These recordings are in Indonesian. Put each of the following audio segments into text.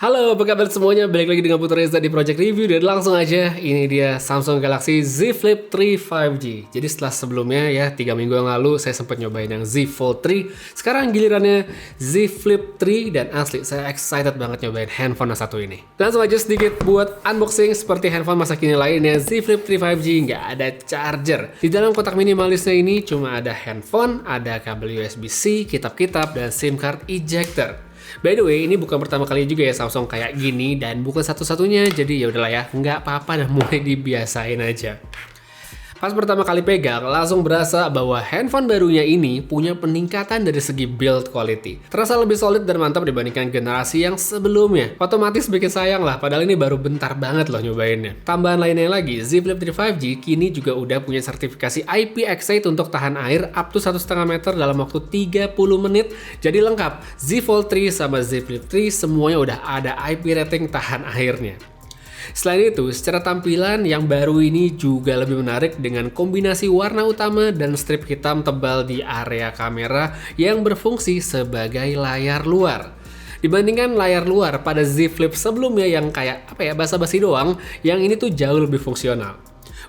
Halo, apa kabar semuanya? Balik lagi dengan Putra Reza di Project Review. Dan langsung aja, ini dia Samsung Galaxy Z Flip 3 5G. Jadi setelah sebelumnya ya, 3 minggu yang lalu saya sempat nyobain yang Z Fold 3. Sekarang gilirannya Z Flip 3. Dan asli, saya excited banget nyobain handphone yang satu ini. Langsung aja sedikit buat unboxing. Seperti handphone masa kini lainnya, Z Flip 3 5G nggak ada charger. Di dalam kotak minimalisnya ini cuma ada handphone, ada kabel USB-C, kitab-kitab, dan SIM card ejector. By the way, ini bukan pertama kali juga ya Samsung kayak gini dan bukan satu-satunya, jadi ya udahlah ya, nggak apa-apa dan mulai dibiasain aja. Pas pertama kali pegang, langsung berasa bahwa handphone barunya ini punya peningkatan dari segi build quality. Terasa lebih solid dan mantap dibandingkan generasi yang sebelumnya. Otomatis bikin sayang lah, padahal ini baru bentar banget loh nyobainnya. Tambahan lainnya lagi, Z Flip 3 5G kini juga udah punya sertifikasi IPX8 untuk tahan air up to 1,5 meter dalam waktu 30 menit. Jadi lengkap, Z Fold 3 sama Z Flip 3 semuanya udah ada IP rating tahan airnya. Selain itu, secara tampilan yang baru ini juga lebih menarik dengan kombinasi warna utama dan strip hitam tebal di area kamera yang berfungsi sebagai layar luar. Dibandingkan layar luar pada Z Flip sebelumnya yang kayak basa-basi doang, yang ini tuh jauh lebih fungsional.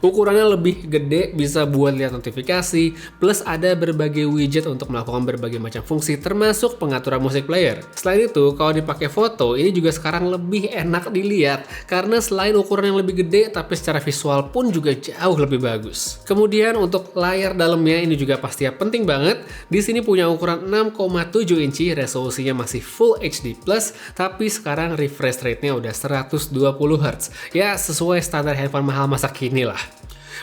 Ukurannya lebih gede, bisa buat lihat notifikasi, plus ada berbagai widget untuk melakukan berbagai macam fungsi termasuk pengaturan musik player. Selain itu, kalau dipakai foto, ini juga sekarang lebih enak dilihat karena selain ukuran yang lebih gede, tapi secara visual pun juga jauh lebih bagus. Kemudian untuk layar dalamnya ini juga pasti penting banget. Di sini punya ukuran 6,7 inci, resolusinya masih Full HD+, tapi sekarang refresh rate-nya udah 120 Hz. Ya, sesuai standar handphone mahal masa kini lah.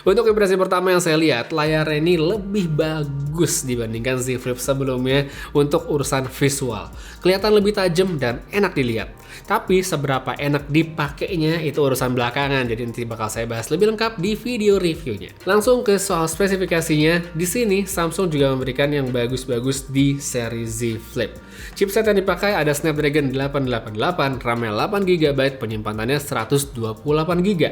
Untuk impresi pertama yang saya lihat, layarnya ini lebih bagus dibandingkan Z Flip sebelumnya untuk urusan visual. Kelihatan lebih tajam dan enak dilihat. Tapi seberapa enak dipakainya itu urusan belakangan, jadi nanti bakal saya bahas lebih lengkap di video reviewnya. Langsung ke soal spesifikasinya, di sini Samsung juga memberikan yang bagus-bagus di seri Z Flip. Chipset yang dipakai ada Snapdragon 888, RAM-nya 8GB, penyimpanannya 128GB.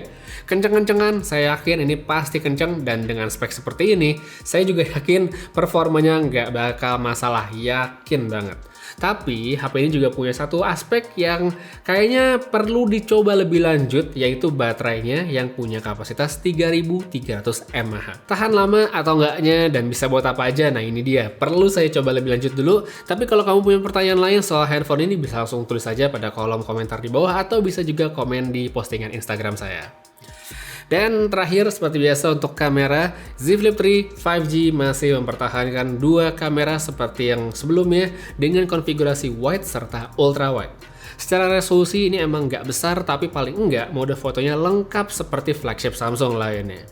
Kenceng-kencengan, saya yakin ini pasti kenceng, dan dengan spek seperti ini, saya juga yakin performanya nggak bakal masalah, yakin banget. Tapi HP ini juga punya satu aspek yang kayaknya perlu dicoba lebih lanjut, yaitu baterainya yang punya kapasitas 3300 mAh. Tahan lama atau enggaknya dan bisa buat apa aja, nah ini dia. Perlu saya coba lebih lanjut dulu, tapi kalau kamu punya pertanyaan lain soal handphone ini bisa langsung tulis saja pada kolom komentar di bawah atau bisa juga komen di postingan Instagram saya. Dan terakhir, seperti biasa untuk kamera, Z Flip 3 5G masih mempertahankan dua kamera seperti yang sebelumnya dengan konfigurasi wide serta ultra wide. Secara resolusi ini emang nggak besar, tapi paling enggak mode fotonya lengkap seperti flagship Samsung lainnya.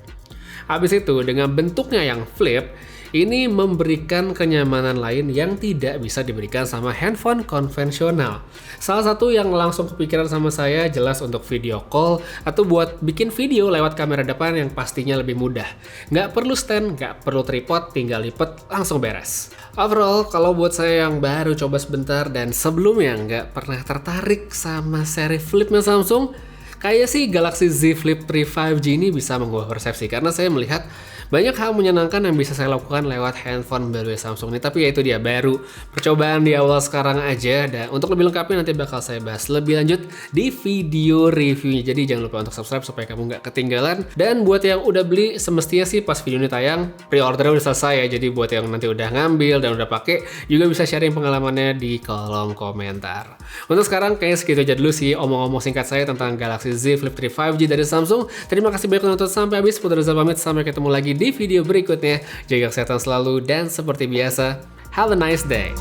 Habis itu, dengan bentuknya yang flip, ini memberikan kenyamanan lain yang tidak bisa diberikan sama handphone konvensional. Salah satu yang langsung kepikiran sama saya jelas untuk video call atau buat bikin video lewat kamera depan yang pastinya lebih mudah. Nggak perlu stand, nggak perlu tripod, tinggal lipet, langsung beres. Overall, kalau buat saya yang baru coba sebentar dan sebelumnya nggak pernah tertarik sama seri flipnya Samsung, kayak sih Galaxy Z Flip 3 5G ini bisa mengubah persepsi karena saya melihat banyak hal menyenangkan yang bisa saya lakukan lewat handphone baru Samsung ini. Tapi ya itu dia, baru percobaan di awal sekarang aja. Dan untuk lebih lengkapnya nanti bakal saya bahas lebih lanjut di video reviewnya. Jadi jangan lupa untuk subscribe supaya kamu nggak ketinggalan. Dan buat yang udah beli, semestinya sih pas video ini tayang pre-ordernya udah selesai ya. Jadi buat yang nanti udah ngambil dan udah pakai juga bisa sharing pengalamannya di kolom komentar. Untuk sekarang kayaknya segitu aja dulu sih omong-omong singkat saya tentang Galaxy Z Flip 3 5G dari Samsung. Terima kasih banyak nonton sampai habis. Putra Reza pamit, sampai ketemu lagi di video berikutnya. Jaga kesehatan selalu dan seperti biasa, have a nice day.